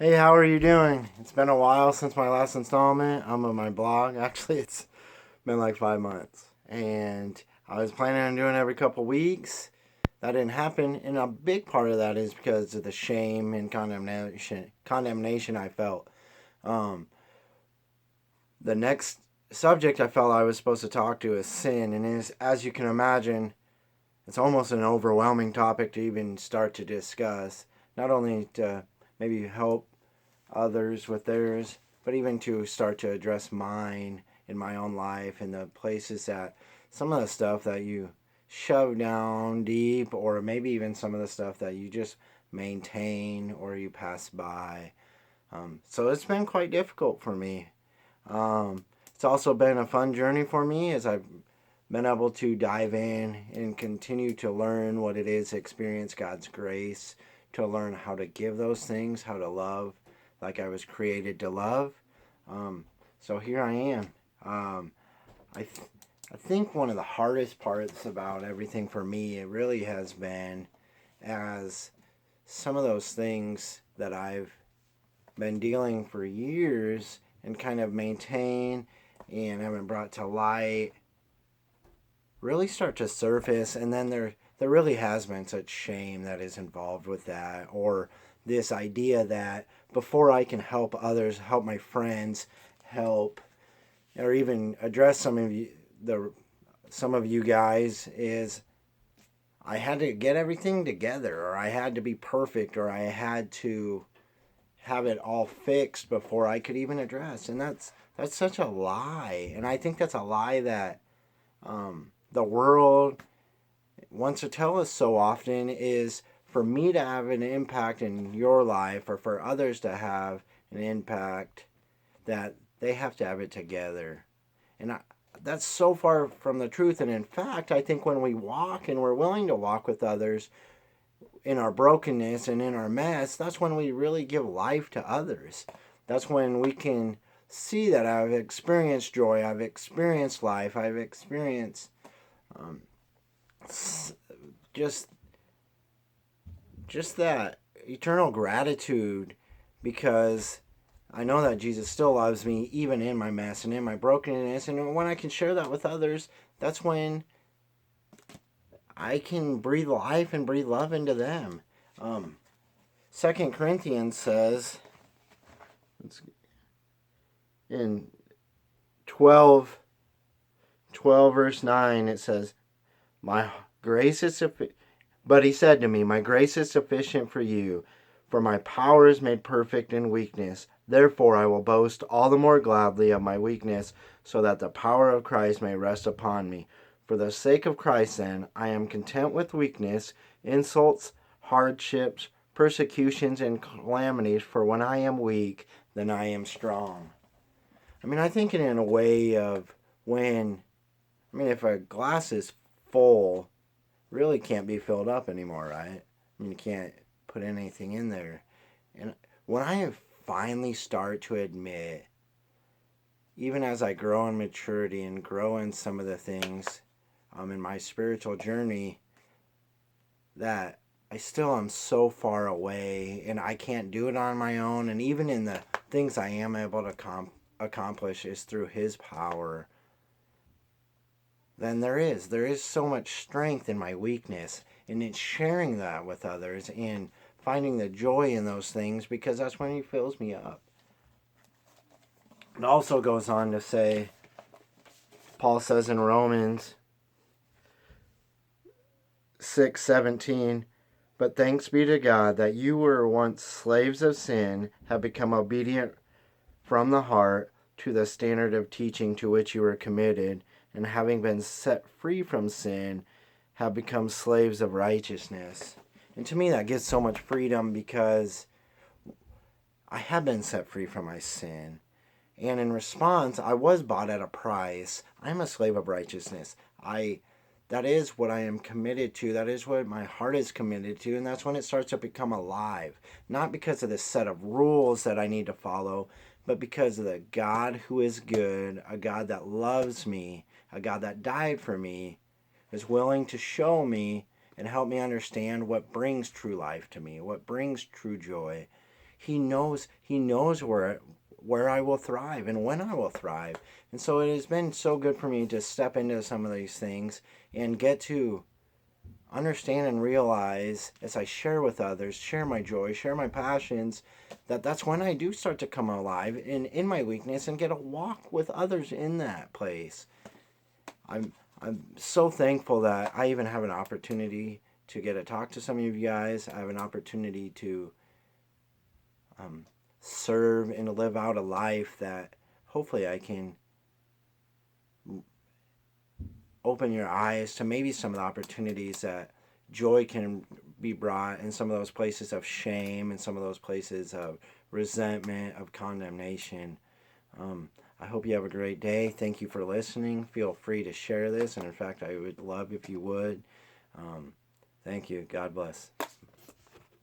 Hey, how are you doing? It's been a while since my last installment. I'm on my blog. Actually, it's been like 5 months. And I was planning on doing every couple weeks. That didn't happen. And a big part of that is because of the shame and condemnation I felt. Um, the next subject I felt I was supposed to talk to is sin. And as you can imagine, it's almost an overwhelming topic to even start to discuss. Not only to maybe help others with theirs, but even to start to address mine in my own life and the places that some of the stuff that you shove down deep, or maybe even some of the stuff that you just maintain or you pass by. So it's been quite difficult for me. It's also been a fun journey for me as I've been able to dive in and continue to learn what it is to experience God's grace, to learn how to give those things, how to love like I was created to love. Um, so here I am. I, th- I think one of the hardest parts about everything for me, it really has been as some of those things that I've been dealing for years and kind of maintain and haven't brought to light really start to surface, and then there really has been such shame that is involved with that, or this idea that before I can help others, help my friends, help or even address some of you guys, is I had to get everything together, or I had to be perfect, or I had to have it all fixed before I could even address. And that's such a lie. And I think that's a lie that the world wants to tell us so often, is for me to have an impact in your life, or for others to have an impact, that they have to have it together. And that's so far from the truth. And in fact, I think when we walk and we're willing to walk with others in our brokenness and in our mess, that's when we really give life to others. That's when we can see that I've experienced joy, I've experienced life, I've experienced um, just just that eternal gratitude, because I know that Jesus still loves me even in my mess and in my brokenness, and when I can share that with others, that's when I can breathe life and breathe love into them. Um, 2 Corinthians says in 12, 12 verse 9, it says, My grace is sufficient. But he said to me, My grace is sufficient for you, for my power is made perfect in weakness. Therefore I will boast all the more gladly of my weakness, so that the power of Christ may rest upon me. For the sake of Christ, then, I am content with weakness, insults, hardships, persecutions, and calamities, for when I am weak, then I am strong. I mean, I think it in a way of when, if a glass is full, really can't be filled up anymore, right? You can't put anything in there. And when I have finally start to admit, even as I grow in maturity and grow in some of the things in my spiritual journey, that I still am so far away and I can't do it on my own. And even in the things I am able to accomplish is through His power. Then there is so much strength in my weakness, and it's sharing that with others and finding the joy in those things, because that's when He fills me up. It also goes on to say, Paul says in Romans 6:17, but thanks be to God that you were once slaves of sin, have become obedient from the heart to the standard of teaching to which you were committed, and having been set free from sin, have become slaves of righteousness. And to me, that gives so much freedom, because I have been set free from my sin. And in response, I was bought at a price. I'm a slave of righteousness. That is what I am committed to. That is what my heart is committed to. And that's when it starts to become alive. Not because of this set of rules that I need to follow, but because of the God who is good, a God that loves me, a God that died for me, is willing to show me and help me understand what brings true life to me, what brings true joy. He knows where I will thrive and when I will thrive. And so it has been so good for me to step into some of these things and get to understand and realize as I share with others, share my joy, share my passions, that's when I do start to come alive in my weakness and get to walk with others in that place. I'm so thankful that I even have an opportunity to get to talk to some of you guys. I have an opportunity to serve and to live out a life that hopefully I can open your eyes to maybe some of the opportunities that joy can be brought in some of those places of shame and some of those places of resentment, of condemnation. I hope you have a great day. Thank you for listening. Feel free to share this. And in fact, I would love if you would. Thank you. God bless.